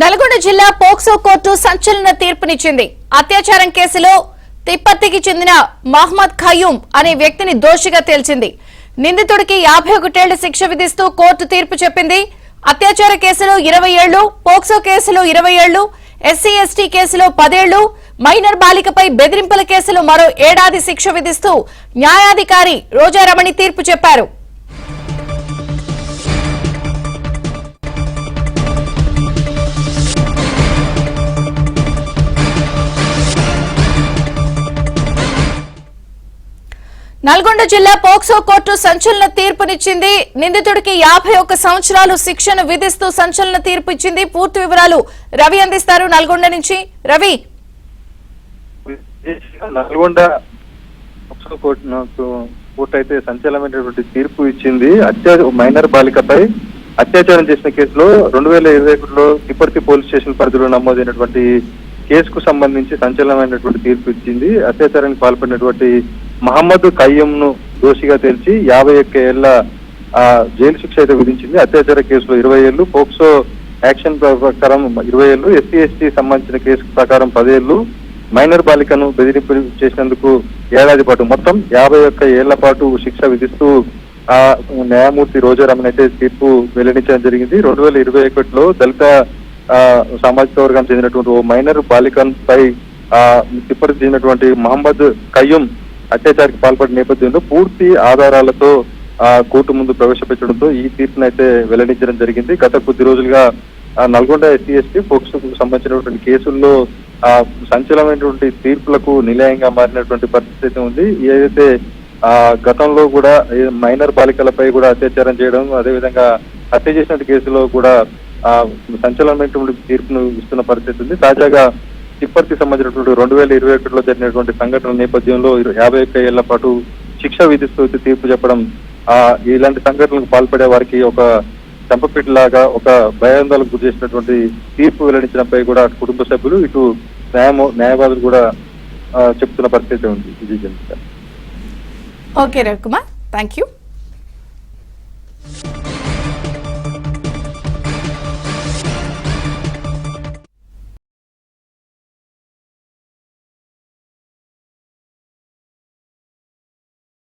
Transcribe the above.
నల్గొండ జిల్లా POCSO court సంచలన తీర్పునిచ్చింది. అత్యాచారం కేసులో తిప్పత్తికి చెందిన మహమ్మద్ ఖయ్యూం అనే వ్యక్తిని దోషిగా తేల్చింది. నిందితుడికి 51 ఏళ్ల శిక్ష విధిస్తూ కోర్టు తీర్పు చెప్పింది. అత్యాచార కేసులో 20 ఏళ్లు, పోక్సో కేసులో 20 ఏళ్లు, ఎస్సీ ఎస్టీ కేసులో 10 ఏళ్లు, మైనర్ బాలికపై బెదిరింపుల కేసులో మరో ఏడాది శిక్ష విధిస్తూ న్యాయాధికారి రోజారమణి తీర్పు చెప్పారు. నల్గొండ జిల్లా పోక్సో కోర్టు సంచలన తీర్పునిచ్చింది. నిందితుడికి 51 సంవత్సరాలు శిక్షను విధిస్తూ సంచలన తీర్పు ఇచ్చింది. పూర్తి వివరాలు రవి అందిస్తారు నల్గొండ నుంచి. రవి, నల్గొండ పోక్సో కోర్టు అయితే సంచలనమైనటువంటి తీర్పు ఇచ్చింది. మైనర్ బాలికపై అత్యాచారం చేసిన కేసులో 2021లో తిప్పర్తి పోలీస్ స్టేషన్ పరిధిలో నమోదైనటువంటి కేసుకు సంబంధించి సంచలనమైనటువంటి తీర్పు ఇచ్చింది. అత్యాచారానికి పాల్పడినటువంటి మహమ్మద్ ఖయ్యూం ను దోషిగా తేల్చి 51 ఏళ్ల జైలు శిక్ష అయితే విధించింది. అత్యాచార కేసులో 20 ఏళ్లు, పోక్సో యాక్షన్ ప్రకారం 20 ఏళ్లు, ఎస్సీ ఎస్టీ సంబంధించిన కేసు ప్రకారం 10 ఏళ్లు, మైనర్ బాలికను బెదిరింపు చేసినందుకు ఏడాది పాటు మొత్తం 51 ఏళ్ల పాటు శిక్ష విధిస్తూ న్యాయమూర్తి రోజారమణి అయితే తీర్పు వెల్లడించడం జరిగింది. 2021లో దళిత సామాజిక వర్గానికి చెందినటువంటి ఓ మైనర్ బాలికపై తిప్పర్తి చెందినటువంటి మహమ్మద్ ఖయ్యూం అత్యాచారానికి పాల్పడిన నేపథ్యంలో పూర్తి ఆధారాలతో కోర్టు ముందు ప్రవేశపెట్టడంతో ఈ తీర్పునైతే వెల్లడించడం జరిగింది. గత కొద్ది రోజులుగా నల్గొండ ఎస్సీ ఎస్టీ పోక్సోకు సంబంధించినటువంటి కేసుల్లో సంచలనమైనటువంటి తీర్పులకు నిలయంగా మారినటువంటి పరిస్థితి ఉంది. ఏదైతే గతంలో కూడా మైనర్ బాలికలపై కూడా అత్యాచారం చేయడం, అదేవిధంగా హత్య చేసిన కేసులో కూడా సంచలనమైనటువంటి తీర్పును ఇస్తున్న పరిస్థితి ఉంది. తాజాగా తిప్పర్తి సంబంధించినటువంటి 2021లో జరిగినటువంటి సంఘటనల నేపథ్యంలో 51 ఏళ్ల పాటు శిక్ష విధిస్తూ తీర్పు చెప్పడం, ఇలాంటి సంఘటనలకు పాల్పడే వారికి ఒక చంపపీటలాగా ఒక భయాందోళనకు గురి చేసినటువంటి తీర్పు వెల్లడించడంపై కూడా కుటుంబ సభ్యులు, ఇటు న్యాయవాదులు కూడా చెప్తున్న పరిస్థితి ఉంది. Okay Ravikumar, thank you.